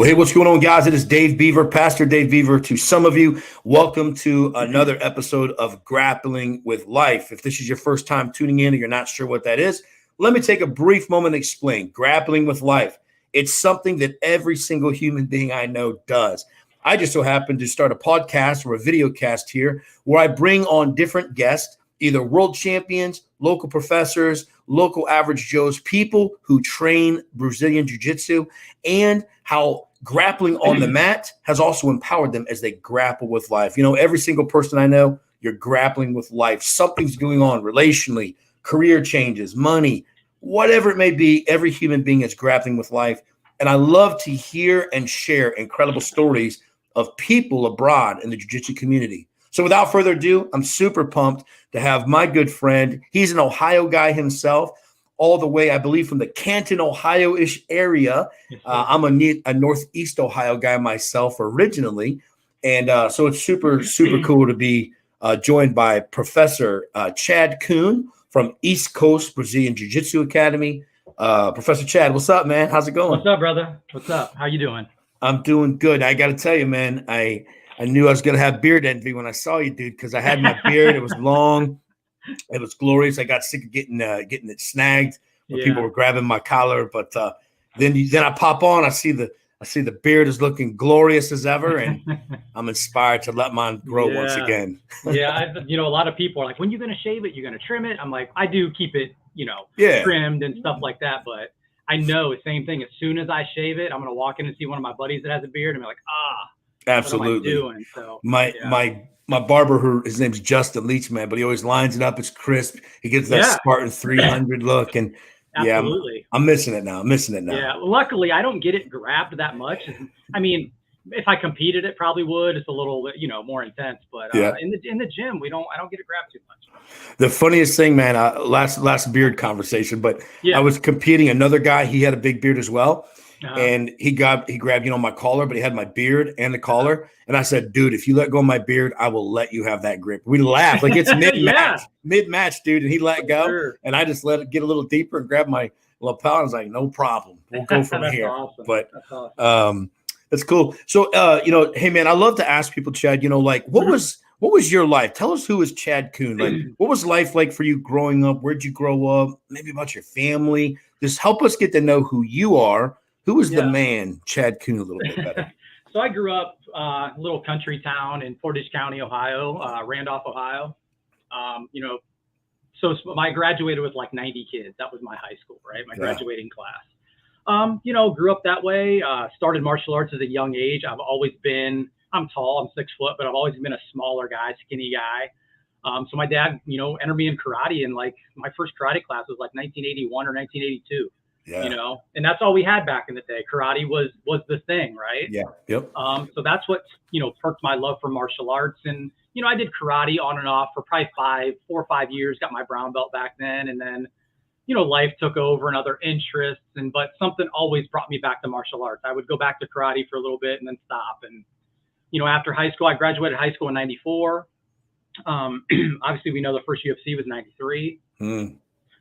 Well, hey, what's going on, guys? It is Dave Beaver, Pastor Dave Beaver to some of you. Welcome to another episode of Grappling with Life. If this is your first time tuning in and you're not sure what that is, let me take a brief moment to explain. Grappling with life. It's something that every single human being I know does. I just so happen to start a podcast or a video cast here where I bring on different guests, either world champions, local professors, local average Joes, people who train Brazilian Jiu-Jitsu, and how grappling on the mat has also empowered them as they grapple with life. You know, every single person I know, you're grappling with life. Something's going on relationally, career changes, money, whatever it may be. Every human being is grappling with life. And I love to hear and share incredible stories of people abroad in the jiu-jitsu community. So without further ado, I'm super pumped to have my good friend. He's an Ohio guy himself, all the way, I believe, from the Canton, Ohio-ish area. I'm a Northeast Ohio guy myself originally. And so it's super, super cool to be joined by Professor Chad Kuhn from East Coast Brazilian Jiu-Jitsu Academy. Professor Chad, what's up, man? How's it going? What's up, brother? What's up? How you doing? I'm doing good. I got to tell you, man, I knew I was going to have beard envy when I saw you, dude, because I had my beard. It was long. It was glorious. I got sick of getting it snagged when people were grabbing my collar. But then I pop on. I see the beard is looking glorious as ever, and I'm inspired to let mine grow once again. A lot of people are like, when are you going to shave it? You're going to trim it? I'm like, I do keep it, trimmed and stuff like that. But I know the same thing. As soon as I shave it, I'm going to walk in and see one of my buddies that has a beard and be like, absolutely. What am I doing? So my barber, his name's Justin Leach, man, but he always lines it up. It's crisp. He gets that Spartan 300 look, and absolutely. I'm missing it now. Yeah, luckily I don't get it grabbed that much. I mean, if I competed, it probably would. It's a little, more intense, but in the gym, I don't get it grabbed too much. The funniest thing, man, last beard conversation, but I was competing. Another guy, he had a big beard as well. And he grabbed, my collar, but he had my beard and the collar. And I said, dude, if you let go of my beard, I will let you have that grip. We laughed like it's mid-match, dude. And he let go. Sure. And I just let it get a little deeper and grab my lapel. I was like, no problem. We'll go from here. Awesome. But that's awesome. That's cool. So, hey, man, I love to ask people, Chad, what was your life? Tell us who is Chad Kuhn. Like, what was life like for you growing up? Where'd you grow up? Maybe about your family. Just help us get to know who you are. Who is the man, Chad Kuhn, a little bit better? So I grew up a little country town in Portage County, Ohio, Randolph, Ohio. So I graduated with like 90 kids. That was my high school, right? My graduating class. Grew up that way. Started martial arts at a young age. I'm tall, I'm 6 foot, but I've always been a smaller guy, skinny guy. So my dad, entered me in karate, and like my first karate class was like 1981 or 1982. And that's all we had back in the day. Karate was the thing, right? Yeah. Yep. So that's what, perked my love for martial arts. And, I did karate on and off for probably 4 or 5 years, got my brown belt back then. And then, life took over and other interests. But something always brought me back to martial arts. I would go back to karate for a little bit and then stop. And, after high school, I graduated high school in 94. Obviously we know the first UFC was 93.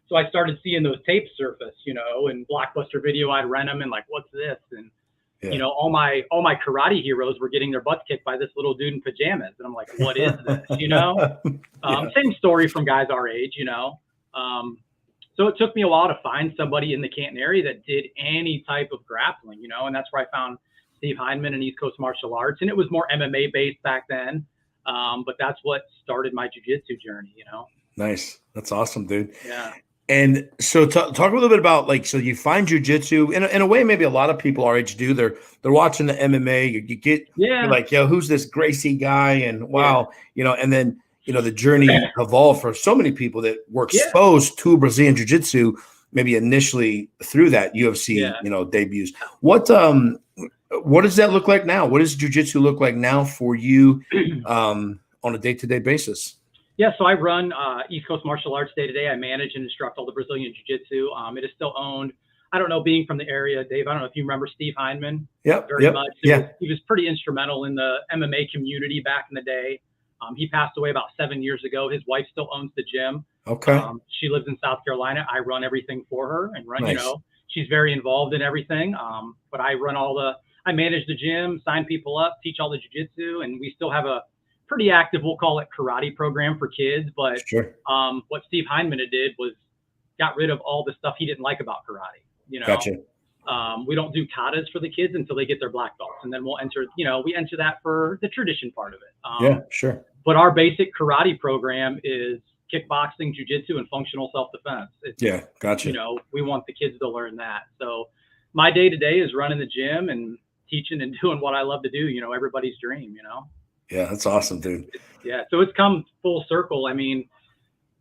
So I started seeing those tapes surface, and Blockbuster Video, I'd rent them and like, what's this? And, all my karate heroes were getting their butts kicked by this little dude in pajamas. And I'm like, what is this? Same story from guys our age, So it took me a while to find somebody in the Canton area that did any type of grappling, and that's where I found Steve Heineman and East Coast Martial Arts. And it was more MMA based back then. But that's what started my jiu-jitsu journey, Nice. That's awesome, dude. Yeah. And so talk a little bit about so you find jiu-jitsu in a way, maybe a lot of people our age do. They're watching the MMA. You get you're like, who's this Gracie guy? And wow, and then, the journey evolved for so many people that were exposed to Brazilian jiu-jitsu, maybe initially through that UFC, debuts. What does that look like now? What does jiu-jitsu look like now for you on a day-to-day basis? Yeah, so I run East Coast Martial Arts day to day. I manage and instruct all the Brazilian Jiu-Jitsu. It is still owned. I don't know, being from the area, Dave, I don't know if you remember Steve Heineman. Very much. He was pretty instrumental in the MMA community back in the day. He passed away about 7 years ago. His wife still owns the gym. Okay. She lives in South Carolina. I run everything for her and run, Nice. she's very involved in everything. But I run all I manage the gym, sign people up, teach all the jiu-jitsu, and we still have a pretty active, we'll call it karate program for kids. But Sure. What Steve Heinman did was got rid of all the stuff he didn't like about karate. Gotcha. We don't do katas for the kids until they get their black belts, and then we enter that for the tradition part of it. Yeah, sure. But our basic karate program is kickboxing, jiu-jitsu, and functional self-defense. Yeah, gotcha. We want the kids to learn that. So my day-to-day is running the gym and teaching and doing what I love to do, everybody's dream, Yeah, that's awesome, dude. Yeah, so it's come full circle. I mean,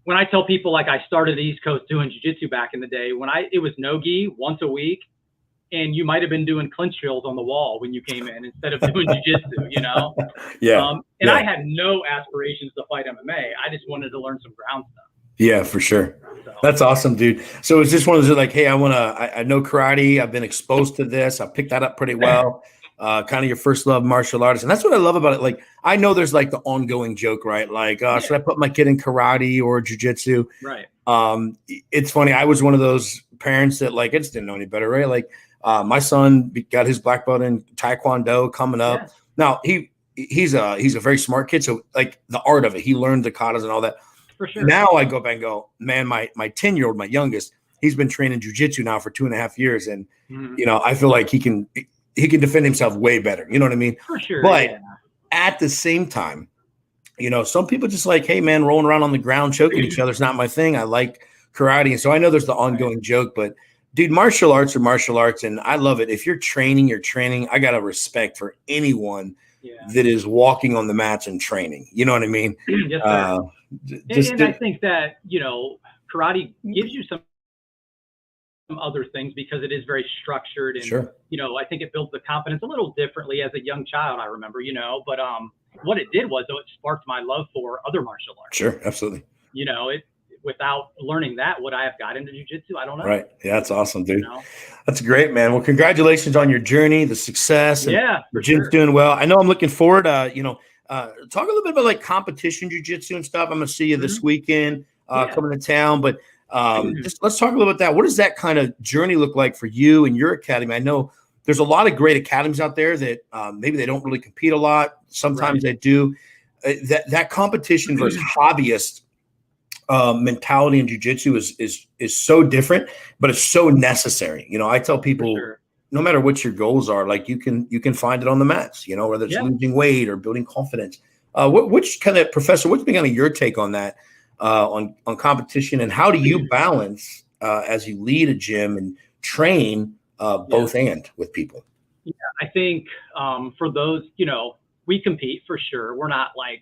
when I tell people, like, I started the East Coast doing jiu-jitsu back in the day, it was no-gi once a week, and you might have been doing clinch drills on the wall when you came in instead of doing jiu-jitsu, Yeah. I had no aspirations to fight MMA. I just wanted to learn some ground stuff. Yeah, for sure. So, that's awesome, dude. So it's just one of those like, hey, I know karate. I've been exposed to this. I picked that up pretty well. Kind of your first love martial arts. And that's what I love about it. Like, I know there's like the ongoing joke, right? Like, should I put my kid in karate or jiu-jitsu? Right. It's funny. I was one of those parents that like, I just didn't know any better, right? Like, my son got his black belt in Taekwondo coming up. Yes. Now he's a very smart kid. So like the art of it, he learned the katas and all that. For sure. Now I go back and go, man, my 10-year-old, my youngest, he's been training jiu-jitsu now for 2.5 years. And, I feel like he can defend himself way better. You know what I mean? For sure. But at the same time, some people just like, hey, man, rolling around on the ground, choking each other is not my thing. I like karate. And so I know there's the ongoing joke, but dude, martial arts are martial arts. And I love it. If you're training. I got a respect for anyone that is walking on the mats and training. You know what I mean? Yes, sir. And I think that, karate gives you some other things because it is very structured. And, sure. I think it builds the confidence a little differently as a young child, I remember, but what it did was, though, it sparked my love for other martial arts. Sure, absolutely. Without learning that, would I have got into jiu-jitsu? I don't know. Right. Yeah, that's awesome, dude. That's great, man. Well, congratulations on your journey, the success. And your gym's doing well. I know I'm looking forward. Talk a little bit about like competition jiu-jitsu and stuff. I'm going to see you this weekend coming to town, but just let's talk a little about that. What does that kind of journey look like for you and your academy? I know there's a lot of great academies out there that maybe they don't really compete a lot. Sometimes they do. That competition versus hobbyist mentality in jiu-jitsu is so different, but it's so necessary. I tell people, no matter what your goals are, like you can find it on the mats, whether it's losing weight or building confidence. What's kind of your take on that, on competition, and how do you balance as you lead a gym and train both and with people? Yeah, I think for those, we compete for sure. We're not like,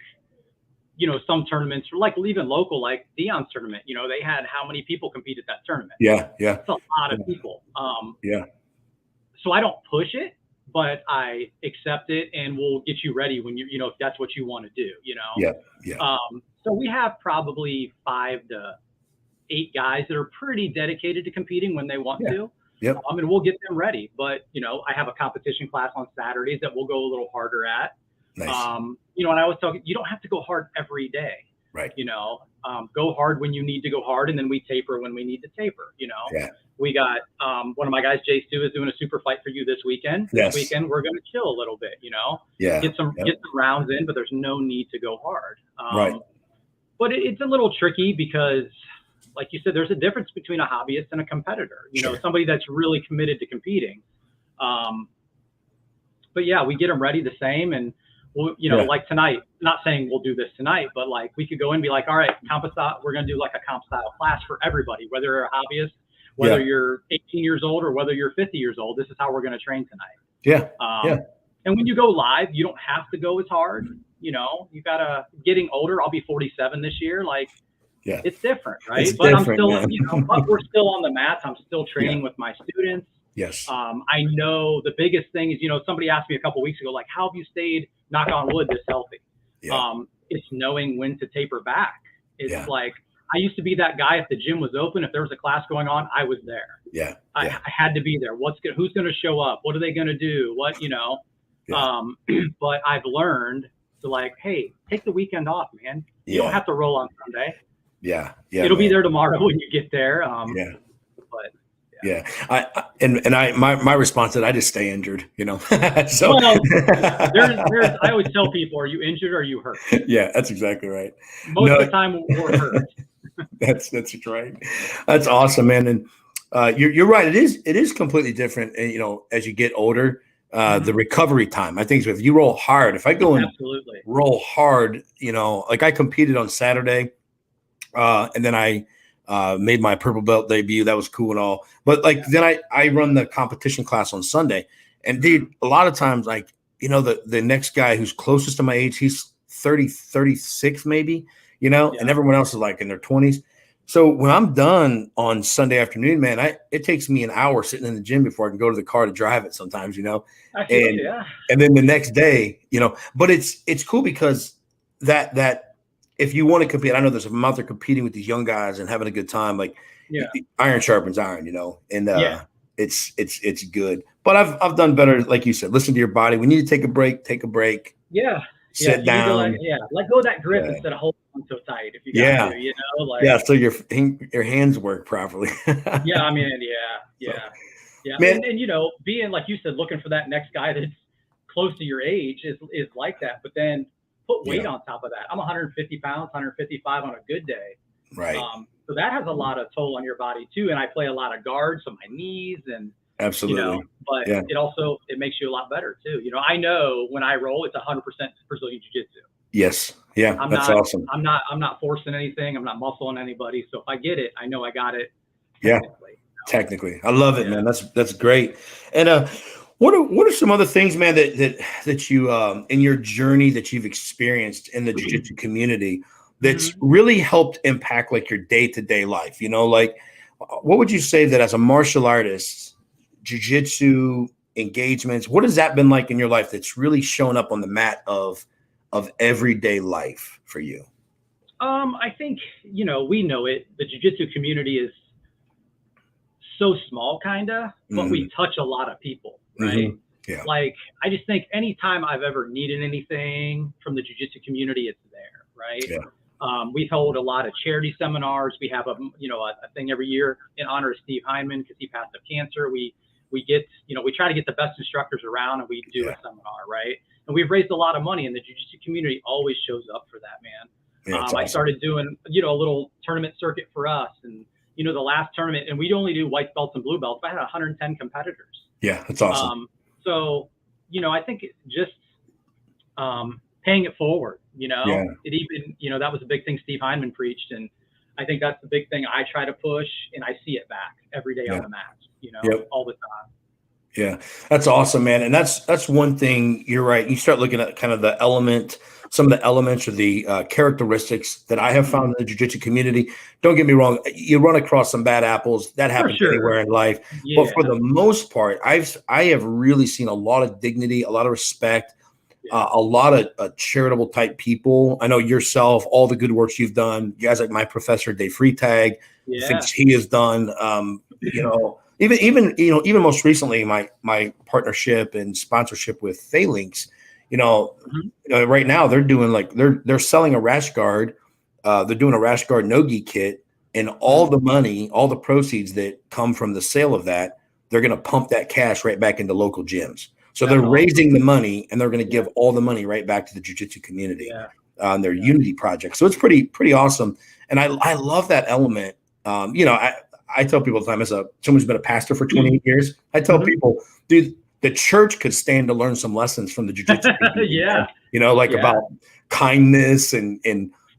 some tournaments, like even local, like Dion's tournament, they had how many people compete at that tournament? Yeah. It's a lot of people. So I don't push it, but I accept it, and we'll get you ready when if that's what you want to do, So we have probably 5 to 8 guys that are pretty dedicated to competing when they want to. Yep. And we'll get them ready. But, I have a competition class on Saturdays that we'll go a little harder at. Nice. And I always tell you, you don't have to go hard every day. Right. Go hard when you need to go hard, and then we taper when we need to taper. We got one of my guys, Jay Stu, is doing a super fight for you this weekend. Yes. This weekend we're going to chill a little bit. Get some rounds in, but there's no need to go hard. Right. But it's a little tricky because, like you said, there's a difference between a hobbyist and a competitor. Somebody that's really committed to competing. But yeah, we get them ready the same, and we'll, like tonight, not saying we'll do this tonight, but like we could go in and be like, all right, comp style, we're going to do like a comp style class for everybody, whether you're a hobbyist, whether you're 18 years old or whether you're 50 years old. This is how we're going to train tonight. And when you go live, you don't have to go as hard. You gotta, getting older. I'll be 47 this year. Like, it's different, right? But I'm still, but we're still on the mats. I'm still training with my students. Yes. I know the biggest thing is, somebody asked me a couple of weeks ago, like, how have you stayed, knock on wood, this healthy? It's knowing when to taper back. It's like, I used to be that guy. If the gym was open, if there was a class going on, I was there. I had to be there. Who's going to show up? What are they going to do? But I've learned to like, hey, take the weekend off, man. You don't have to roll on Sunday. It'll be there tomorrow when you get there. But Yeah. My response is I just stay injured, So Well, I always tell people, are you injured or are you hurt? Yeah, that's exactly right. Most of the time we're hurt. That's right. That's awesome, man. And you're right. It is completely different. And as you get older, the recovery time. I think so if you roll hard, if I go and roll hard, like I competed on Saturday, and then I made my purple belt debut. That was cool and all. But then I run the competition class on Sunday, and dude, a lot of times the next guy who's closest to my age, he's 30, 36 maybe, and everyone else is like in their 20s. So when I'm done on Sunday afternoon, man, it takes me an hour sitting in the gym before I can go to the car to drive it sometimes, and then the next day, but it's cool because that if you want to compete, I know there's a out there competing with these young guys and having a good time, iron sharpens iron, and it's good. But I've done better, like you said, listen to your body. We need to take a break. Yeah. Sit down. Let go of that grip instead of holding on so tight. If you got to, so your hands work properly. Yeah. Man. And being like you said, looking for that next guy that's close to your age is like that. But then put weight on top of that. I'm 150 pounds, 155 on a good day. Right. So that has a lot of toll on your body too. And I play a lot of guards on my knees and. Absolutely. But it makes you a lot better too. I know when I roll, it's 100% Brazilian Jiu-Jitsu. Yes. Yeah. That's awesome. I'm not forcing anything. I'm not muscling anybody. So if I get it, I know I got it. Technically. I love it, man. That's great. And what are some other things, man, that you in your journey that you've experienced in the Jiu-Jitsu community that's really helped impact like your day-to-day life? What would you say that as a martial artist, Jiu-Jitsu engagements, what has that been like in your life that's really shown up on the mat of everyday life for you? I think, we know it. The Jiu-Jitsu community is so small, but we touch a lot of people, right? Yeah. I just think anytime I've ever needed anything from the Jiu-Jitsu community, it's there, right? Yeah. We hold a lot of charity seminars. We have a thing every year in honor of Steve Hyman because he passed of cancer. We get, we try to get the best instructors around and we do a seminar, right? And we've raised a lot of money and the Jiu-Jitsu community always shows up for that, man. Yeah, awesome. I started doing, a little tournament circuit for us and, the last tournament, and we only do white belts and blue belts. I had 110 competitors. Yeah, that's awesome. So, I think just paying it forward, it even, that was a big thing Steve Hyman preached. And I think that's the big thing I try to push and I see it back every day on the mat, all the time. Yeah, that's awesome, man. And that's one thing. You're right. You start looking at kind of some of the elements or the characteristics that I have found in the Jiu-Jitsu community. Don't get me wrong. You run across some bad apples. That happens anywhere in life. Yeah. But for the most part, I have really seen a lot of dignity, a lot of respect, a lot of charitable type people. I know yourself, all the good works you've done. You guys like my professor, Dave Freitag, things he has done. Even most recently, my partnership and sponsorship with Phalanx, right now they're doing they're selling a rash guard. They're doing a rash guard no-gi kit, and all the money, all the proceeds that come from the sale of that, they're going to pump that cash right back into local gyms. So they're raising the money and they're going to give all the money right back to the Jiu-Jitsu community on their Unity project. So it's pretty awesome. And I love that element. I tell people all the time, as someone who's been a pastor for 28 years, I tell people, dude, the church could stand to learn some lessons from the Jiu-Jitsu community. About kindness and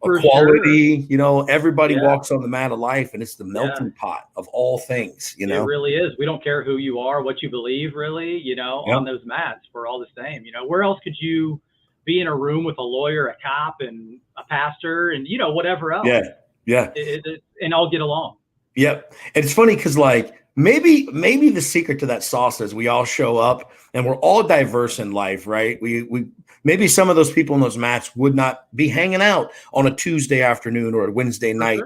equality. Everybody walks on the mat of life, and it's the melting pot of all things. It really is. We don't care who you are, what you believe, really. On those mats, we're all the same. Where else could you be in a room with a lawyer, a cop, and a pastor, and whatever else? Yeah. And all get along. Yep. And it's funny because maybe the secret to that sauce is we all show up and we're all diverse in life, right? We maybe some of those people on those mats would not be hanging out on a Tuesday afternoon or a Wednesday night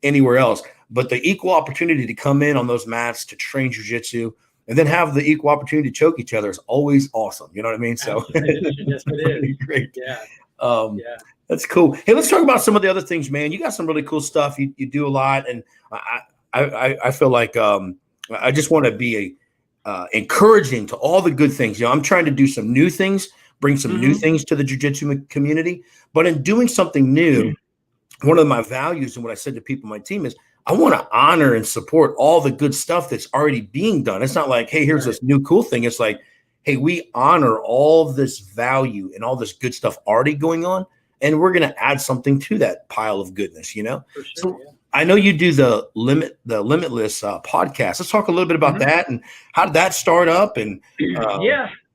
anywhere else, but the equal opportunity to come in on those mats to train jiu-jitsu and then have the equal opportunity to choke each other is always awesome. You know what I mean? So yes, it is. Great. That's cool. Hey, let's talk about some of the other things, man. You got some really cool stuff. You do a lot. And I feel like I just want to be encouraging to all the good things. I'm trying to do some new things, bring some new things to the jiu-jitsu community. But in doing something new, one of my values and what I said to people on my team is I want to honor and support all the good stuff that's already being done. It's not like, hey, here's this new cool thing. It's like, hey, we honor all this value and all this good stuff already going on, and we're going to add something to that pile of goodness, For sure, so I know you do the Limitless podcast. Let's talk a little bit about that and how did that start up? And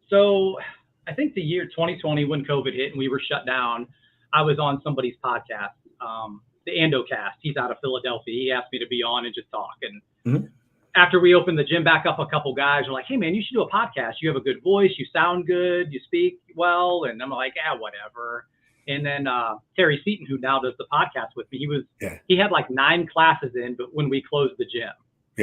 so I think the year 2020 when COVID hit and we were shut down, I was on somebody's podcast, the Andocast. He's out of Philadelphia. He asked me to be on and just talk. And after we opened the gym back up, a couple guys were like, hey, man, you should do a podcast. You have a good voice. You sound good. You speak well. And I'm like, whatever. And then Terry Seaton, who now does the podcast with me, he had like 9 classes in, but when we closed the gym,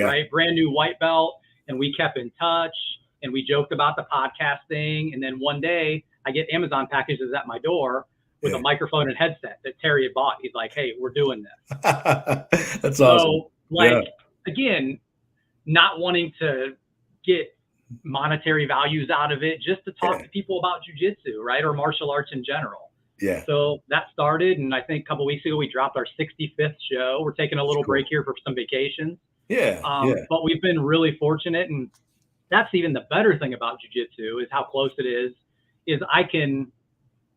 right? Brand new white belt. And we kept in touch and we joked about the podcast thing. And then one day I get Amazon packages at my door with a microphone and headset that Terry had bought. He's like, hey, we're doing this. That's awesome. So again, not wanting to get monetary values out of it, just to talk to people about jiu-jitsu, right? Or martial arts in general. Yeah. So that started, and I think a couple of weeks ago, we dropped our 65th show. We're taking a little break here for some vacations. But we've been really fortunate, and that's even the better thing about jiu-jitsu is how close it is I can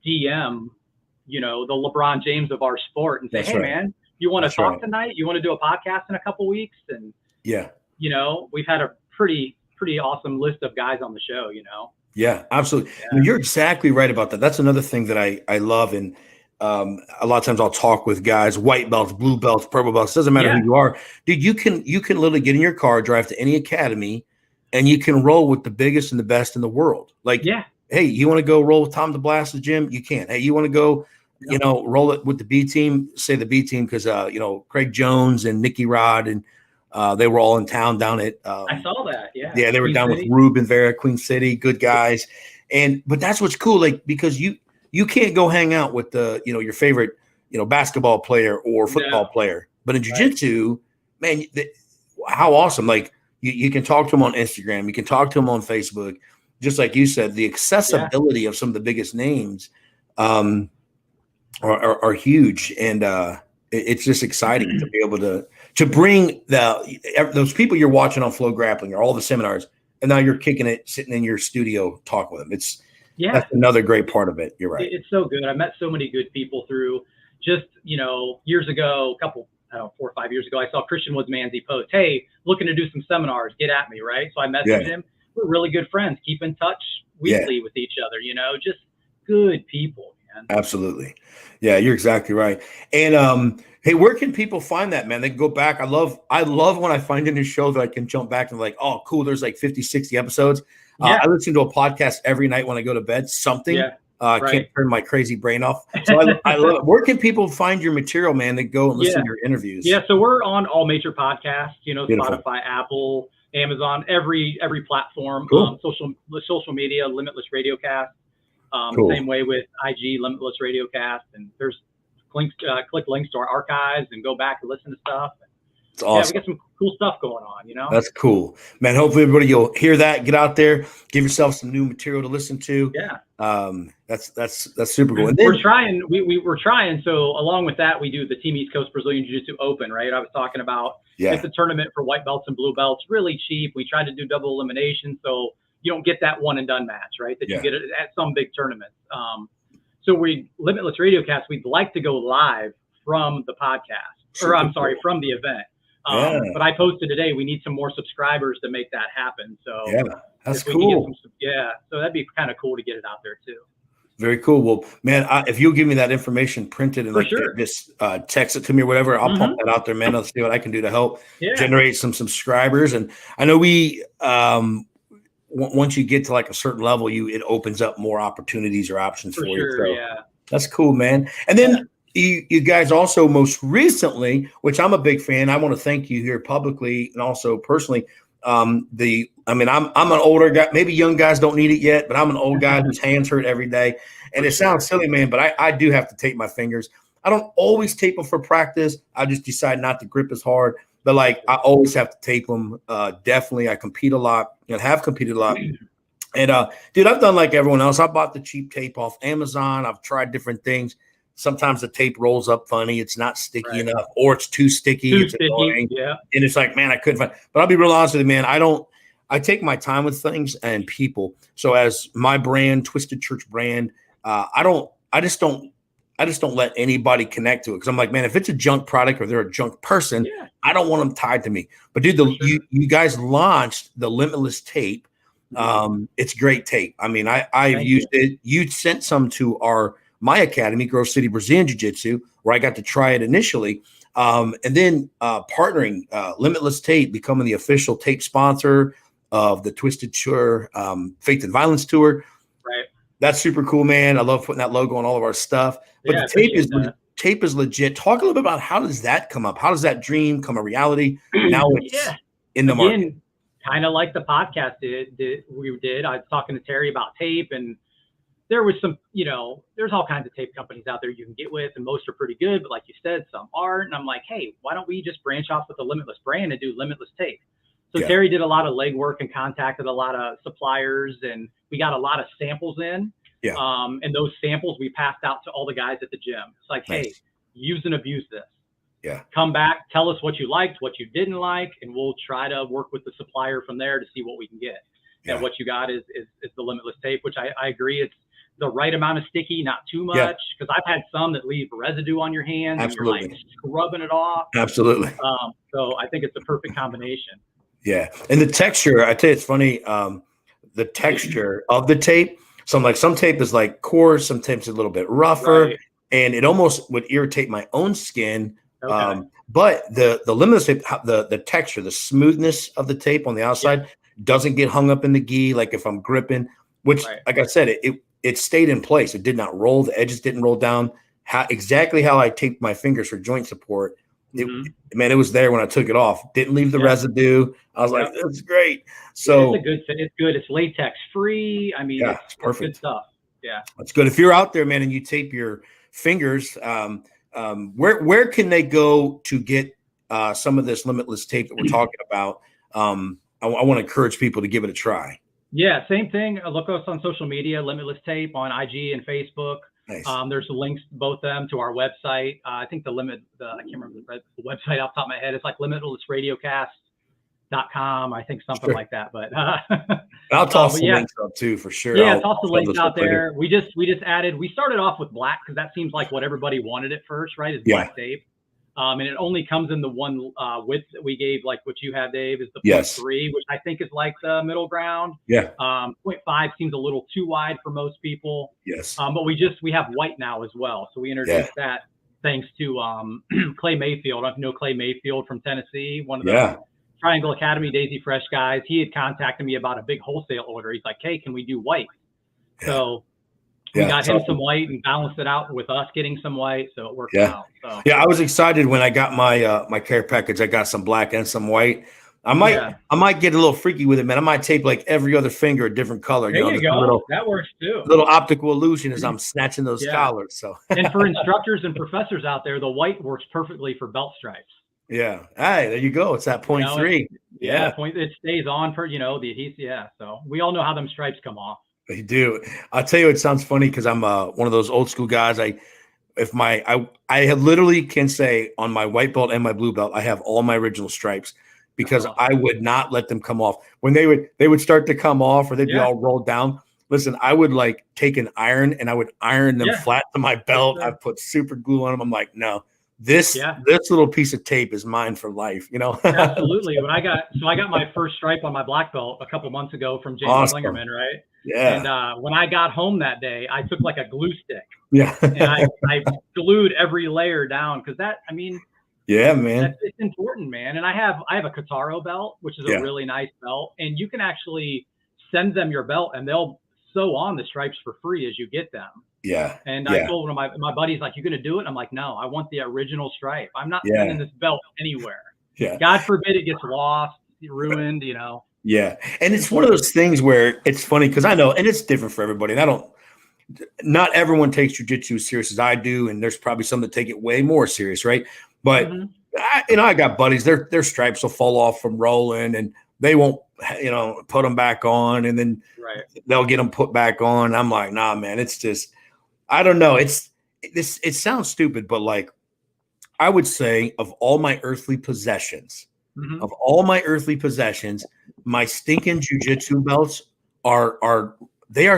DM, the LeBron James of our sport and say, man, you want to talk tonight? You want to do a podcast in a couple of weeks? And we've had a pretty awesome list of guys on the show, Yeah, absolutely. Yeah. You're exactly right about that. That's another thing that I love. And a lot of times I'll talk with guys, white belts, blue belts, purple belts, doesn't matter who you are. Dude, you can literally get in your car, drive to any academy, and you can roll with the biggest and the best in the world. Like, hey, you want to go roll with Tom DeBlass's gym? You can. Hey, you want to go, roll it with the B team? Say the B team because, Craig Jones and Nicky Rod and they were all in town down at I saw that. Yeah, they were Queen down City. with Ruben Vera, Queen City, good guys. But that's what's cool, like because you can't go hang out with the your favorite basketball player or football player, but in jiu-jitsu, man, how awesome! Like you can talk to them on Instagram, you can talk to them on Facebook, just like you said. The accessibility of some of the biggest names are huge, and it's just exciting to be able to bring those people you're watching on Flow Grappling or all the seminars, and now you're kicking it, sitting in your studio, talking with them. That's another great part of it. You're right. It's so good. I met so many good people through just, years ago, 4 or 5 years ago, I saw Christian Woodsmanzi post, hey, looking to do some seminars, get at me, right? So I messaged him. We're really good friends. Keep in touch weekly with each other, just good people, man. Absolutely. Yeah, you're exactly right. And hey, where can people find that, man? They can go back. I love when I find a new show that I can jump back and like, oh, cool, there's like 50, 60 episodes. I listen to a podcast every night when I go to bed, something. I can't turn my crazy brain off. So I love it. Where can people find your material, man, that go and listen to your interviews? Yeah, so we're on all major podcasts, Spotify, Apple, Amazon, every platform, cool. social media, Limitless Radiocast. Cool. Same way with IG, Limitless Radiocast. And there's links, click links to our archives and go back and listen to stuff. It's awesome. We got some cool stuff going on, That's cool, man. Hopefully everybody, you'll hear that, get out there, give yourself some new material to listen to. That's super cool. And then, we're trying. So along with that, we do the Team East Coast Brazilian Jiu-Jitsu Open, right? I was talking about it's a tournament for white belts and blue belts, really cheap. We tried to do double elimination, so you don't get that one and done match, right? That you get at some big tournaments. So Limitless Radiocast, we'd like to go live from the podcast, from the event. But I posted today, we need some more subscribers to make that happen. So that's cool. So that'd be kind of cool to get it out there too. Very cool. Well, man, if you'll give me that information printed and just text it to me or whatever, I'll pump that out there, man. I'll see what I can do to help generate some subscribers. And I know once you get to like a certain level, it opens up more opportunities or options for you. So that's cool, man. And then you guys also most recently, which I'm a big fan, I want to thank you here publicly and also personally. I'm an older guy. Maybe young guys don't need it yet, but I'm an old guy whose hands hurt every day. And it sounds silly, man, but I do have to tape my fingers. I don't always tape them for practice. I just decide not to grip as hard. but like I always have to tape them. Definitely, I compete a lot and have competed a lot. And dude, I've done like everyone else. I bought the cheap tape off Amazon. I've tried different things. Sometimes the tape rolls up funny. It's not sticky enough, or it's too sticky. It's annoying. Yeah. And it's like, man, I couldn't find. But I'll be real honest with you, man. I take my time with things and people. So as my brand, Twisted Church brand, I just don't let anybody connect to it, because I'm like, man, if it's a junk product or they're a junk person, I don't want them tied to me. But dude, you guys launched the Limitless Tape. It's great tape. I mean, I've used it. You sent some to my academy, Grove City Brazilian Jiu-Jitsu, where I got to try it initially. And then partnering Limitless Tape, becoming the official tape sponsor of the Twisted Tour, Faith and Violence Tour. Right. That's super cool, man. I love putting that logo on all of our stuff. But the tape is legit. Talk a little bit about, how does that come up? How does that dream come a reality? Now it's in the market. Kind of like the podcast we did. I was talking to Terry about tape, and there was some, there's all kinds of tape companies out there you can get with, and most are pretty good, but like you said, some aren't. And I'm like, hey, why don't we just branch off with the Limitless brand and do Limitless Tape? So Terry did a lot of legwork and contacted a lot of suppliers, and we got a lot of samples in. Yeah. And those samples we passed out to all the guys at the gym. It's like, hey, use and abuse this. Yeah. Come back, tell us what you liked, what you didn't like, and we'll try to work with the supplier from there to see what we can get. Yeah. And what you got is the Limitless Tape, which I agree, it's the right amount of sticky, not too much. Because I've had some that leave residue on your hands. Absolutely. And you're like scrubbing it off. Absolutely. So I think it's the perfect combination. Yeah. And the texture, I tell you, it's funny. The texture of the tape. So I'm like, some tape is like coarse, some tape's a little bit rougher, and it almost would irritate my own skin. Okay. But the Limitless Tape, the texture, the smoothness of the tape on the outside doesn't get hung up in the gi. Like if I'm gripping, which, like I said, it stayed in place. It did not roll. The edges didn't roll down. Exactly how I taped my fingers for joint support. Man, it was there when I took it off. Didn't leave the residue. I was like, that's great. So it's a good fit. It's good. It's latex free. I mean, it's perfect. It's good stuff. Yeah. That's good. If you're out there, man, and you tape your fingers, where can they go to get some of this Limitless Tape that we're talking about? I want to encourage people to give it a try. Yeah, same thing. Look us on social media, Limitless Tape on IG and Facebook. Nice. There's links, both of them, to our website. I think I can't remember the website off the top of my head. It's like limitlessradiocast.com. I think something like that. But I'll toss the links up too, for sure. Yeah, toss the links out there. We just added. We started off with black because that seems like what everybody wanted at first, right? Is black tape. And it only comes in the one width that we gave, like what you have, Dave, is the 0.3, which I think is like the middle ground. Yeah. 0.5 seems a little too wide for most people. Yes. But we have white now as well. So we introduced that thanks to Clay Mayfield. I know Clay Mayfield from Tennessee, one of the Triangle Academy Daisy Fresh guys. He had contacted me about a big wholesale order. He's like, hey, can we do white? Yeah. So we got him some white and balanced it out with us getting some white, so it worked out. So. Yeah, I was excited when I got my care package. I got some black and some white. I might get a little freaky with it, man. I might tape like every other finger a different color. There you go. That works too. Little optical illusion as I'm snatching those collars. So, and for instructors and professors out there, the white works perfectly for belt stripes. Yeah. Hey, there you go. It's that 0.3. It stays on for the adhesive. Yeah. So we all know how them stripes come off. They do. I'll tell you, it sounds funny because I'm one of those old school guys. I literally can say on my white belt and my blue belt, I have all my original stripes because I would not let them come off. When they would start to come off or they'd be all rolled down. Listen, I would like take an iron and I would iron them flat to my belt. I put super glue on them. I'm like, no, this little piece of tape is mine for life. Absolutely. When I got my first stripe on my black belt a couple months ago from James Slingerman, right? Yeah. And when I got home that day, I took like a glue stick. Yeah. And I glued every layer down because yeah, man, it's important, man. And I have a Kataro belt, which is a really nice belt, and you can actually send them your belt and they'll sew on the stripes for free as you get them. Yeah. And I told one of my buddies, like, you going to do it? I'm like, no, I want the original stripe. I'm not sending this belt anywhere. Yeah. God forbid it gets lost, ruined, Yeah. And it's one of those things where it's funny because I know, and it's different for everybody. And not everyone takes jiu-jitsu as serious as I do. And there's probably some that take it way more serious. Right. But I got buddies. Their stripes will fall off from rolling, and they won't, put them back on, and then they'll get them put back on. I'm like, nah, man. It's just, I don't know. It sounds stupid, but like, I would say of all my earthly possessions, my stinking jujitsu belts are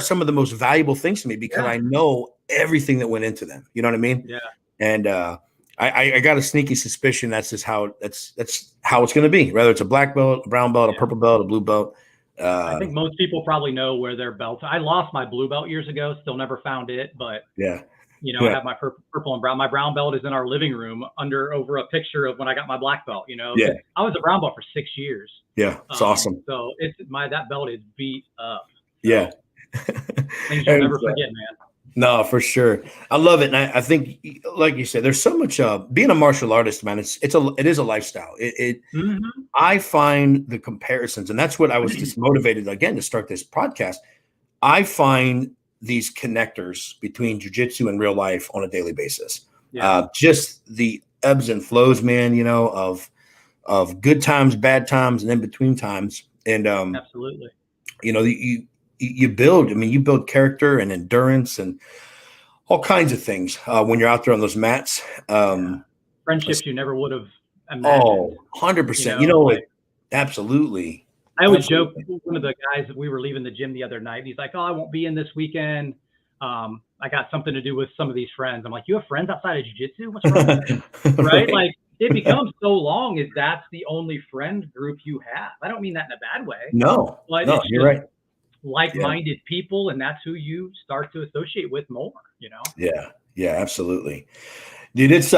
some of the most valuable things to me because I know everything that went into them. You know what I mean? Yeah. And I got a sneaky suspicion that's just how it's going to be, whether it's a black belt, a brown belt, a purple belt, a blue belt. I think most people probably know where their belts. I lost my blue belt years ago, still never found it, but I have my purple and brown. My brown belt is in our living room over a picture of when I got my black belt. I was a brown belt for 6 years. Yeah, it's awesome. So that belt is beat up. So things you'll never forget, man. No, for sure. I love it. And I think, like you said, there's so much, being a martial artist, man, it is a lifestyle. I find the comparisons, and that's what I was just motivated again to start this podcast. I find these connectors between jiu-jitsu and real life on a daily basis. Just the ebbs and flows, man, of good times, bad times, and in between times. And, absolutely. You build character and endurance and all kinds of things when you're out there on those mats. Friendships you never would have imagined. Oh, 100%. Absolutely. I always joke with one of the guys that we were leaving the gym the other night. He's like, "Oh, I won't be in this weekend. I got something to do with some of these friends." I'm like, "You have friends outside of jiu-jitsu? What's wrong with you?" Right? Like, it becomes so long as that's the only friend group you have. I don't mean that in a bad way. No, you're right. Like-minded people, and that's who you start to associate with more. Yeah, absolutely, dude. It's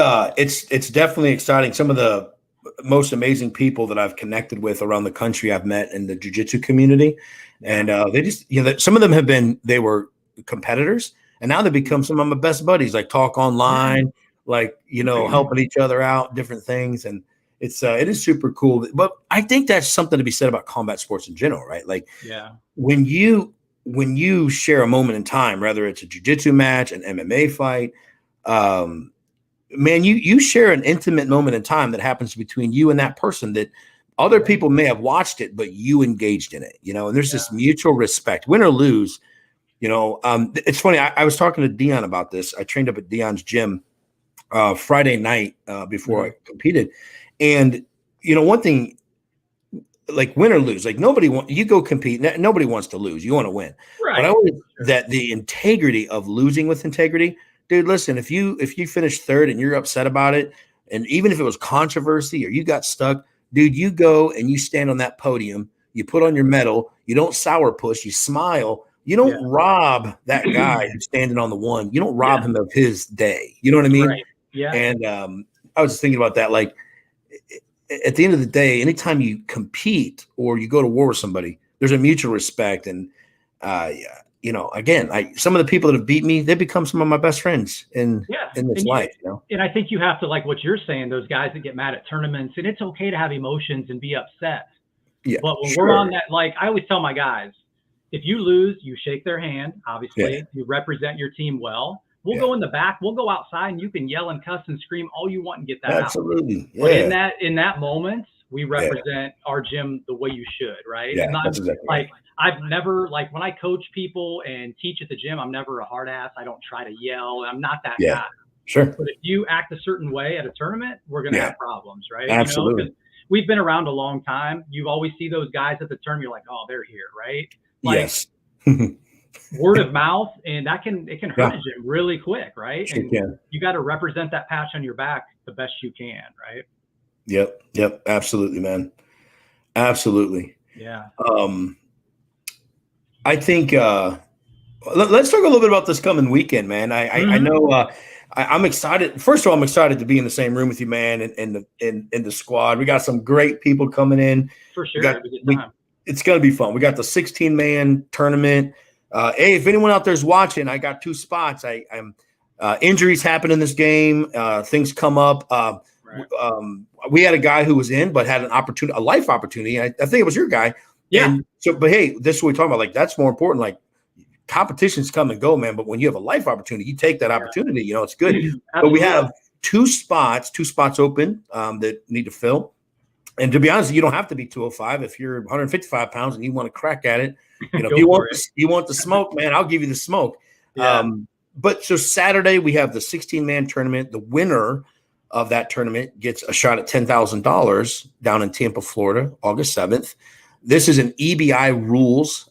definitely exciting. Some of the most amazing people that I've connected with around the country I've met in the jiu-jitsu community, and they just some of them they were competitors, and now they become some of my best buddies. Like talk online, helping each other out, different things, and it is super cool. But I think that's something to be said about combat sports in general, right? Like, when you share a moment in time, whether it's a jiu-jitsu match, an MMA fight, man, you share an intimate moment in time that happens between you and that person that other people may have watched it, but you engaged in it, and there's this mutual respect, win or lose. It's funny. I was talking to Dion about this. I trained up at Dion's gym Friday night before I competed. And, one thing, like win or lose, like you go compete. Nobody wants to lose. You want to win. Right. But I always that the integrity of losing with integrity, dude, listen, if you finish third and you're upset about it, and even if it was controversy or you got stuck, dude, you go and you stand on that podium, you put on your medal, you don't sourpuss, you smile. You don't rob that guy who's standing on the one. You don't rob him of his day. You know what I mean? Right. Yeah. And I was just thinking about that. Like, at the end of the day, anytime you compete or you go to war with somebody, there's a mutual respect. And, again, some of the people that have beat me, they become some of my best friends in this life. And I think you have to, like what you're saying, those guys that get mad at tournaments, and it's okay to have emotions and be upset. Yeah. But when we're on that, like I always tell my guys, if you lose, you shake their hand. Obviously, you represent your team well. We'll go in the back. We'll go outside, and you can yell and cuss and scream all you want and get that out. Absolutely. But in that moment, we represent our gym the way you should, right? Yeah, and not, that's exactly like I've never when I coach people and teach at the gym, I'm never a hard ass. I don't try to yell. I'm not that guy. Sure. But if you act a certain way at a tournament, we're gonna have problems, right? Absolutely. We've been around a long time. You always see those guys at the tournament. You're like, oh, they're here, right? Yes. Word of mouth, and it can hurt a gym really quick, right? Sure and can. You got to represent that patch on your back the best you can, right? Yep. Absolutely, man. Absolutely. Yeah. I think let's talk a little bit about this coming weekend, man. I know I'm excited. First of all, I'm excited to be in the same room with you, man, and the squad. We got some great people coming in. For sure. It's going to be fun. We got the 16-man tournament. Hey, if anyone out there is watching, I got 2 spots. I'm injuries happen in this game. Things come up. We had a guy who was in, but had a life opportunity. I think it was your guy. Yeah. And but hey, this is what we're talking about. Like, that's more important. Like, competitions come and go, man. But when you have a life opportunity, you take that opportunity. It's good. But we have two spots open that need to fill. And to be honest, you don't have to be 205 if you're 155 pounds and you want to crack at it. You know, if you want the smoke, man, I'll give you the smoke. Yeah. But so Saturday we have the 16-man tournament. The winner of that tournament gets a shot at $10,000 down in Tampa, Florida, August 7th. This is an EBI rules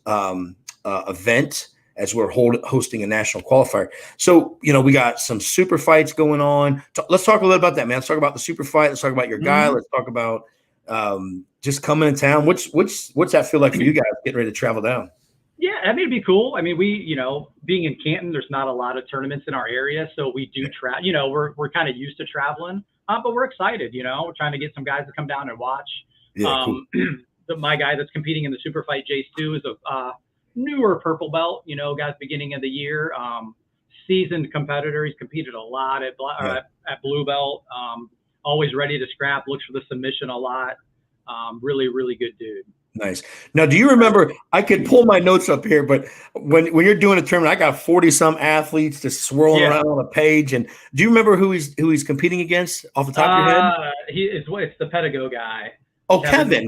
event as we're hosting a national qualifier. So, you know, we got some super fights going on. Let's talk a little about that, man. Let's talk about the super fight. Let's talk about your guy. Let's talk about just coming in town. What's that feel like for you guys getting ready to travel down? Yeah, I mean, it'd be cool. I mean, we, you know, being in Canton, there's not a lot of tournaments in our area. So we do travel, you know, we're kind of used to traveling, but we're excited, you know, we're trying to get some guys to come down and watch. Yeah, cool. My guy that's competing in the super fight, Jace 2, is a newer purple belt, you know, guys beginning of the year, seasoned competitor. He's competed a lot at blue belt, always ready to scrap, looks for the submission a lot. Really, really good dude. Nice. Now, do you remember, I could pull my notes up here, but when you're doing a tournament, I got 40 some athletes just swirling around on a page. And do you remember who he's competing against off the top of your head? It's the Pedigo guy. Oh, Kevin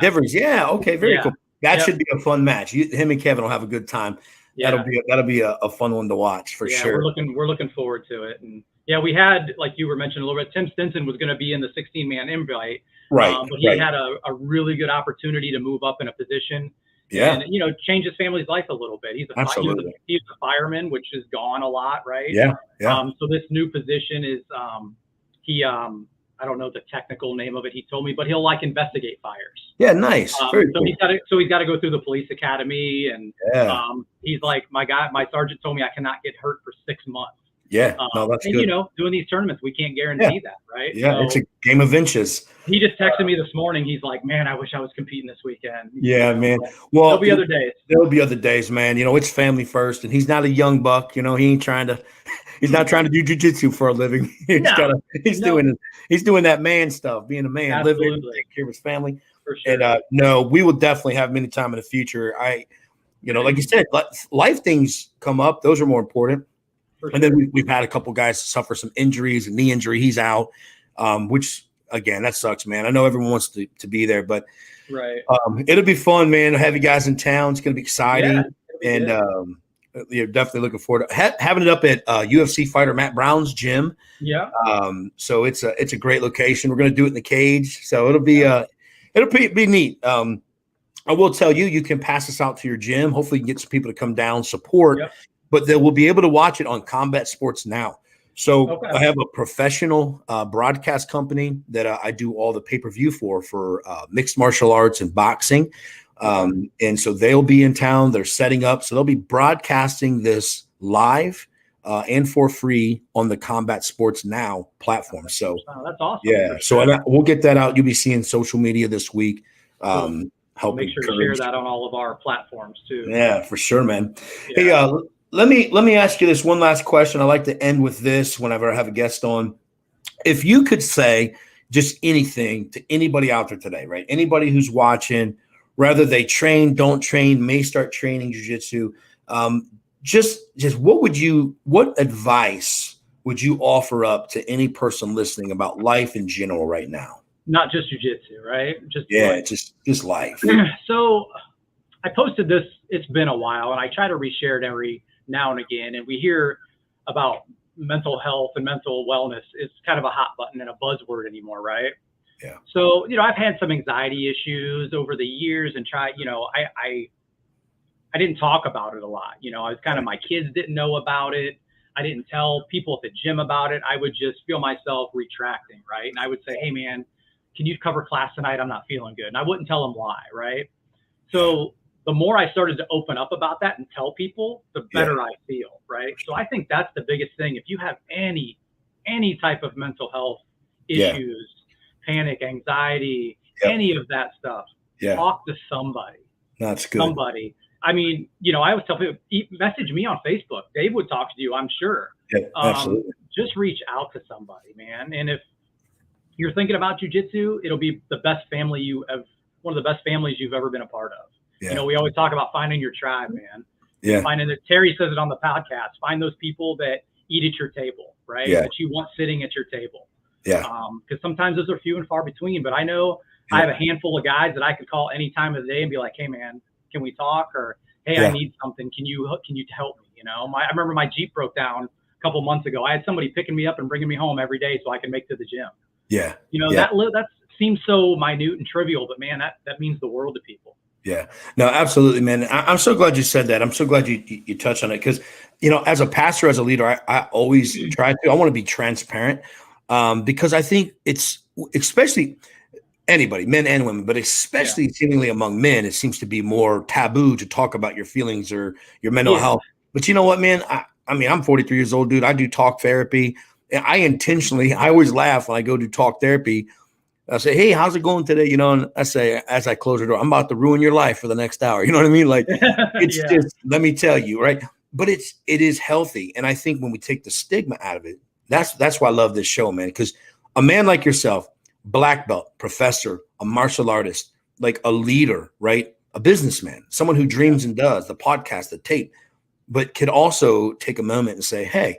Devers. Yeah. Okay. Very cool. That should be a fun match. Him and Kevin will have a good time. Yeah. That'll be a fun one to watch for sure. We're looking forward to it. And yeah, we had, like you were mentioning a little bit, Tim Stinson was going to be in the 16-man invite. Right. But he had a really good opportunity to move up in a position. Yeah. And, you know, change his family's life a little bit. He's a fireman, which is gone a lot, right? Yeah. Yeah. So this new position is I don't know the technical name of it. He told me, but he'll like investigate fires. Yeah, nice. Very cool. He's got to go through the police academy, and he's like, my sergeant told me I cannot get hurt for 6 months. Yeah, no, that's good. You know, doing these tournaments, we can't guarantee that, right? Yeah, so, it's a game of inches. He just texted me this morning. He's like, man, I wish I was competing this weekend. Yeah, man. Well, there'll be other days. There'll be other days, man. You know, it's family first, and he's not a young buck. You know, he's not trying to do jiu-jitsu for a living. He's doing that man stuff, being a man, Absolutely. living, taking care of his family. For sure. And no, we will definitely have many time in the future. You know, like you said, life things come up; those are more important. And then we've had a couple guys suffer some injuries, a knee injury. He's out, which again, that sucks, man. I know everyone wants to be there, but it'll be fun, man. To have you guys in town. It's going to be exciting, you're definitely looking forward to having it up at UFC fighter Matt Brown's gym. Yeah. So it's a great location. We're going to do it in the cage, so it'll be be neat. I will tell you, you can pass this out to your gym. Hopefully, you can get some people to come down support. Yep. But they will be able to watch it on Combat Sports Now. So I have a professional broadcast company that I do all the pay-per-view for mixed martial arts and boxing. And so they'll be in town. They're setting up. So they'll be broadcasting this live and for free on the Combat Sports Now platform. So that's awesome. Yeah. So we'll get that out. You'll be seeing social media this week. Help make sure to share that on all of our platforms too. Yeah, for sure, man. Yeah. Hey, let me ask you this one last question. I like to end with this whenever I have a guest on. If you could say just anything to anybody out there today, right? Anybody who's watching, whether they train, don't train, may start training jiu-jitsu, just what advice would you offer up to any person listening about life in general right now? Not just jiu-jitsu, right? Just life. So I posted this, it's been a while, and I try to reshare it every now and again, and we hear about mental health and mental wellness is kind of a hot button and a buzzword anymore, right? Yeah. So, you know, I've had some anxiety issues over the years and I didn't talk about it a lot. You know, I was kind of, my kids didn't know about it. I didn't tell people at the gym about it. I would just feel myself retracting, right? And I would say, hey man, can you cover class tonight? I'm not feeling good. And I wouldn't tell them why, right? So the more I started to open up about that and tell people, the better I feel, right? So I think that's the biggest thing. If you have any type of mental health issues, panic, anxiety, any of that stuff, talk to somebody. That's good. Somebody. I mean, you know, I always tell people, message me on Facebook. Dave would talk to you, I'm sure. Yeah, absolutely. Just reach out to somebody, man. And if you're thinking about jiu-jitsu, it'll be the best family one of the best families you've ever been a part of. Yeah. You know, we always talk about finding your tribe, man. Yeah. Terry says it on the podcast. Find those people that eat at your table. right? Yeah. That you want sitting at your table. Yeah. Because sometimes those are few and far between. But I know I have a handful of guys that I could call any time of the day and be like, hey, man, can we talk? Or, hey, I need something. Can you help me? You know, I remember my Jeep broke down a couple months ago. I had somebody picking me up and bringing me home every day so I could make to the gym. Yeah. You know, that seems so minute and trivial, but man, that means the world to people. Yeah, no, absolutely, man. I'm so glad you said that. I'm so glad you touched on it because, you know, as a pastor, as a leader, I always I want to be transparent because I think it's especially anybody, men and women, but especially seemingly among men, it seems to be more taboo to talk about your feelings or your mental health. But you know what, man? I mean, I'm 43 years old, dude. I do talk therapy. And I always laugh when I go do talk therapy. I say, hey, how's it going today? You know, and I say, as I close the door, I'm about to ruin your life for the next hour. You know what I mean? Like, it's just, let me tell you, right? But it is healthy. And I think when we take the stigma out of it, that's why I love this show, man. Because a man like yourself, black belt, professor, a martial artist, like a leader, right? A businessman, someone who dreams and does the podcast, the tape, but could also take a moment and say, hey,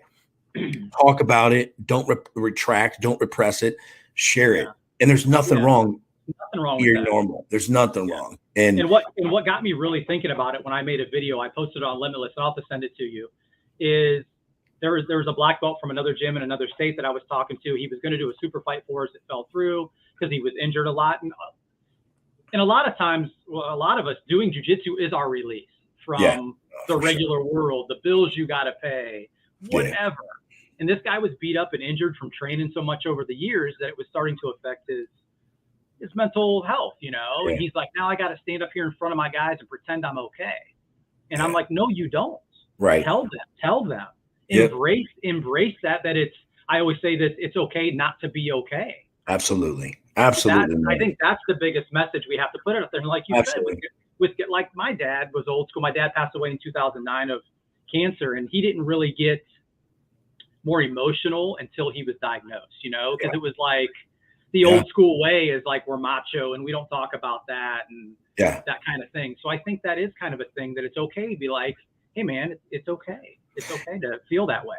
talk about it. Don't retract. Don't repress it. Share it. And there's nothing wrong. Nothing wrong with You're that. normal. There's nothing wrong. And what got me really thinking about it when I made a video, I posted on Limitless, and I'll have to send it to you, is there was a black belt from another gym in another state that I was talking to. He was going to do a super fight for us. It fell through because he was injured a lot. And a lot of times, a lot of us doing jujitsu is our release from the regular world, the bills you got to pay, whatever. And this guy was beat up and injured from training so much over the years that it was starting to affect his mental health, you know? And he's like, now I got to stand up here in front of my guys and pretend I'm okay. And I'm like, no, you don't. Right. Tell them. Embrace that it's, I always say that it's okay not to be okay. Absolutely. I think that's the biggest message we have to put out there. And like you said, like my dad was old school. My dad passed away in 2009 of cancer, and he didn't really get more emotional until he was diagnosed, you know, because it was like the old school way is like, we're macho and we don't talk about that and that kind of thing. So I think that is kind of a thing that it's okay to be like, hey man, it's okay. It's okay to feel that way.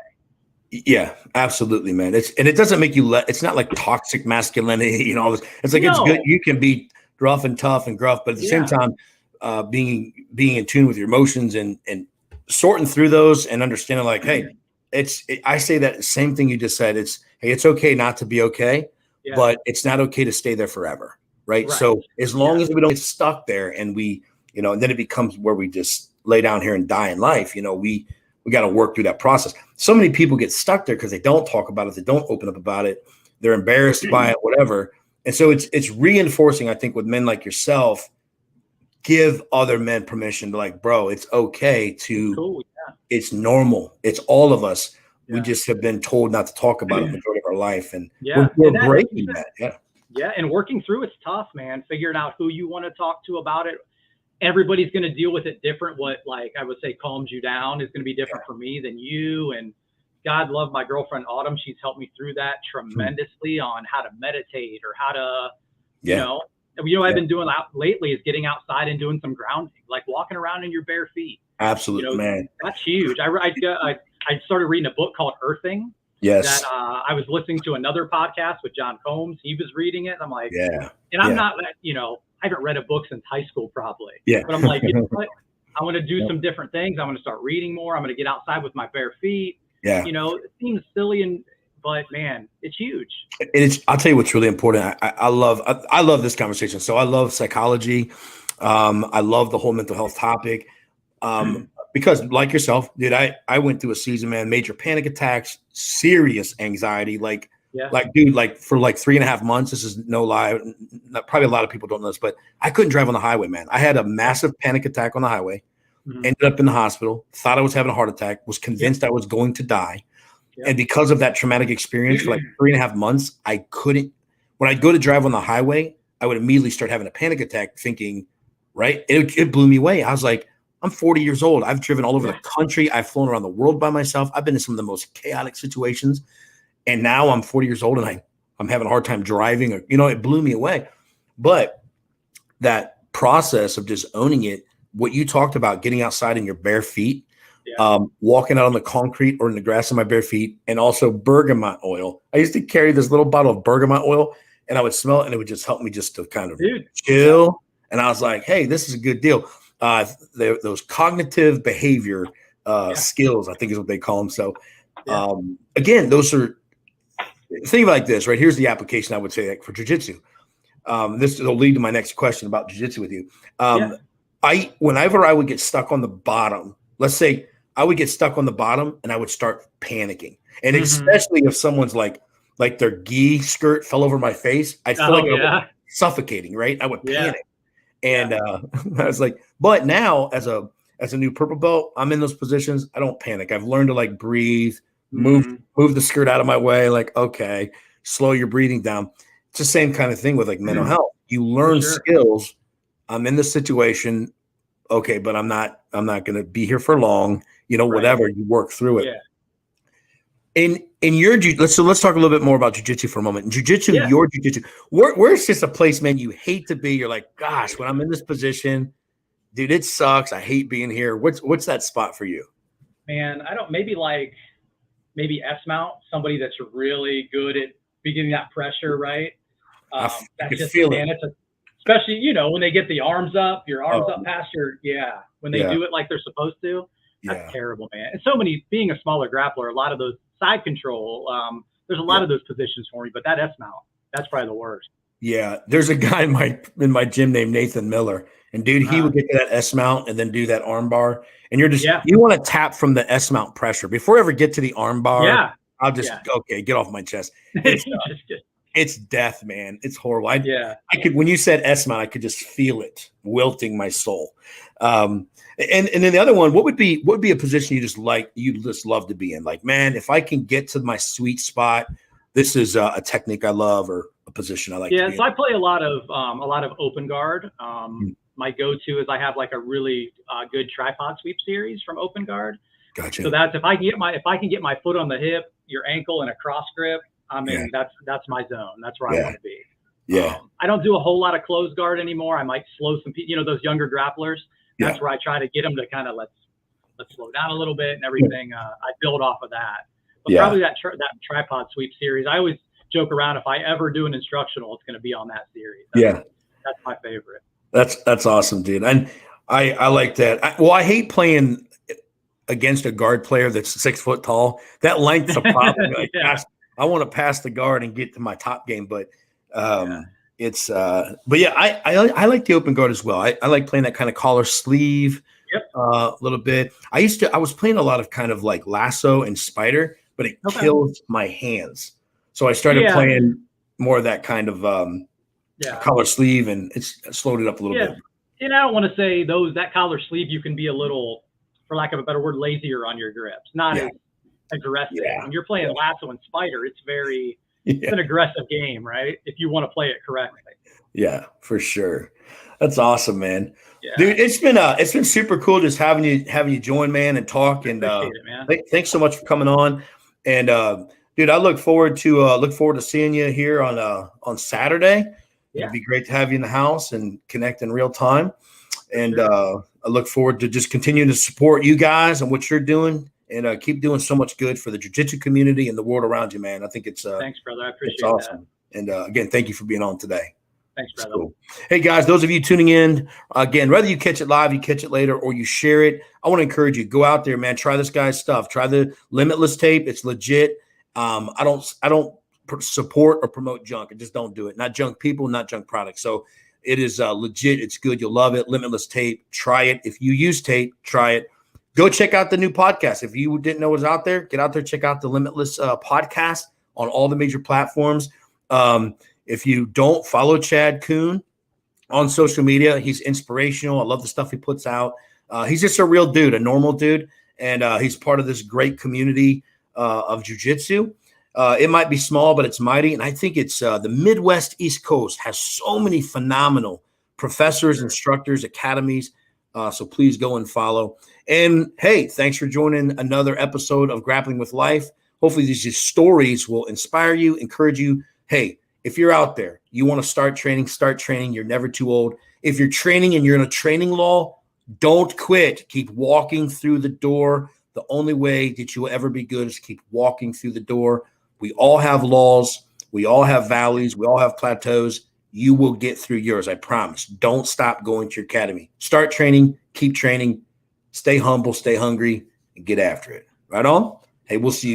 Yeah, absolutely, man. It doesn't make you it's not like toxic masculinity, you know, it's like, it's good. You can be rough and tough and gruff, but at the same time, being in tune with your emotions and sorting through those and understanding like, hey, I say that same thing you just said. It's okay not to be okay, but it's not okay to stay there forever. Right. So as long as we don't get stuck there and we, you know, and then it becomes where we just lay down here and die in life, you know, we got to work through that process. So many people get stuck there because they don't talk about it. They don't open up about it. They're embarrassed by it, whatever. And so it's reinforcing, I think, with men like yourself, give other men permission to like, bro, it's okay to, it's normal. It's all of us. We just have been told not to talk about it the majority of our life. And we're breaking that. Yeah. And working through it's tough, man. Figuring out who you want to talk to about it. Everybody's going to deal with it different. What, like I would say, calms you down is going to be different for me than you. And God love my girlfriend, Autumn. She's helped me through that tremendously on how to meditate or how to, you know, I've been doing lately is getting outside and doing some grounding, like walking around in your bare feet. Absolutely, you know, man. That's huge. I started reading a book called Earthing. Yes. That I was listening to another podcast with John Combs. He was reading it. I'm like, and I'm not, you know, I haven't read a book since high school probably. But I'm like, you know what? I want to do some different things. I want to start reading more. I'm going to get outside with my bare feet. You know, it seems silly but man, it's huge. I'll tell you what's really important. I love this conversation. So I love psychology. I love the whole mental health topic. Because like yourself, dude, I went through a season, man, major panic attacks, serious anxiety, like dude, like for like 3.5 months, this is no lie. Probably a lot of people don't know this, but I couldn't drive on the highway, man. I had a massive panic attack on the highway, ended up in the hospital, thought I was having a heart attack, was convinced I was going to die. And because of that traumatic experience for like 3.5 months, I couldn't, when I'd go to drive on the highway, I would immediately start having a panic attack thinking, it blew me away. I was like, I'm 40 years old. I've driven all over the country. I've flown around the world by myself. I've been in some of the most chaotic situations. And now I'm 40 years old and I'm having a hard time driving, or, you know, it blew me away. But that process of just owning it, what you talked about, getting outside in your bare feet, walking out on the concrete or in the grass in my bare feet, and also bergamot oil. I used to carry this little bottle of bergamot oil, and I would smell it, and it would just help me just to kind of chill. And I was like, hey, this is a good deal. Those cognitive behavior skills, I think is what they call them. So again, those are, think like this, right? Here's the application I would say for jiu-jitsu. This will lead to my next question about jiu-jitsu with you. Whenever I would get stuck on the bottom, let's say I would get stuck on the bottom and I would start panicking. And especially if someone's like their gi skirt fell over my face, I'd feel like I was suffocating, right? I would panic. And I was like, but now as a new purple belt, I'm in those positions. I don't panic. I've learned to like breathe, move the skirt out of my way. Like, okay, slow your breathing down. It's the same kind of thing with like mental health. You learn skills. I'm in this situation. Okay, but I'm not going to be here for long. Whatever, you work through it. Yeah. In your let's talk a little bit more about jiu-jitsu for a moment. In jiu-jitsu, your jiu-jitsu, where's just a place, man, you hate to be? You're like, gosh, when I'm in this position, dude, it sucks. I hate being here. What's that spot for you? Man, I don't, maybe S mount, somebody that's really good at beginning that pressure, right? I can feel it. Especially, when they get the arms up, your arms up past your, when they do it like they're supposed to, that's terrible, man. And so many, being a smaller grappler, a lot of those side control, there's a lot of those positions for me, but that S mount, that's probably the worst. Yeah. There's a guy in my gym named Nathan Miller, and dude, he would get to that S mount and then do that arm bar. And you're just, you want to tap from the S mount pressure before I ever get to the arm bar. I'll just, okay, get off my chest. It's death, man. It's horrible. I could, when you said S mount, I could just feel it wilting my soul. And then the other one, what would be a position you just love to be in? Like, man, if I can get to my sweet spot, this is a technique I love or a position I like. Yeah, so I play a lot of open guard. My go-to is I have like a really good tripod sweep series from Open Guard. Gotcha. So that's if I can get my foot on the hip, your ankle, and a cross grip. I mean, that's my zone. That's where I want to be. Yeah. I don't do a whole lot of closed guard anymore. I might slow some people, those younger grapplers. That's where I try to get them to kind of let's slow down a little bit and everything. I build off of that. But probably that tripod sweep series. I always joke around, if I ever do an instructional, it's going to be on that series. That's my favorite. That's awesome, dude. And I like that. I hate playing against a guard player that's 6 foot tall. That length's a problem. I want to pass the guard and get to my top game, but it's but I like the open guard as well. I like playing that kind of collar sleeve a little bit. I was playing a lot of kind of like lasso and spider, but it kills my hands. So I started playing more of that kind of collar sleeve, and it's slowed it up a little bit. And I don't want to say that collar sleeve, you can be a little, for lack of a better word, lazier on your grips. Not as aggressive. When you're playing lasso and spider, it's very it's an aggressive game, right? If you want to play it correctly. Yeah, for sure. That's awesome, man. Dude, it's been super cool just having you join, man, and talk. And appreciate it, man. Thanks so much for coming on. And dude, I look forward to seeing you here on Saturday. It'd be great to have you in the house and connect in real time. And I look forward to just continuing to support you guys and what you're doing, and keep doing so much good for the jiu-jitsu community and the world around you, man. I think it's thanks, brother. I appreciate it's awesome. That. And again, thank you for being on today. Thanks, brother. Cool. Hey guys, those of you tuning in, again, whether you catch it live, you catch it later, or you share it, I want to encourage you, go out there, man. Try this guy's stuff. Try the Limitless Tape. It's legit. I don't support or promote junk. I just don't do it. Not junk people, not junk products. So it is legit. It's good. You'll love it. Limitless Tape. Try it. If you use tape, try it. Go check out the new podcast. If you didn't know it was out there, get out there, check out the Limitless Podcast on all the major platforms. If you don't follow Chad Kuhn on social media, he's inspirational. I love the stuff he puts out. He's just a real dude, a normal dude, and he's part of this great community of jiu-jitsu. It might be small, but it's mighty, and I think it's the Midwest East Coast has so many phenomenal professors, instructors, academies. So please go and follow. And hey, thanks for joining another episode of Grappling with Life. Hopefully these stories will inspire you, encourage you. Hey, if you're out there, you want to start training, You're never too old. If you're training and you're in a training lull, Don't quit. Keep walking through the door. The only way that you will ever be good is keep walking through the door. We all have laws. We all have valleys. We all have plateaus. You will get through yours. I promise. Don't stop going to your academy. Start training. Keep training. Stay humble. Stay hungry. And get after it. Right on? Hey, we'll see you.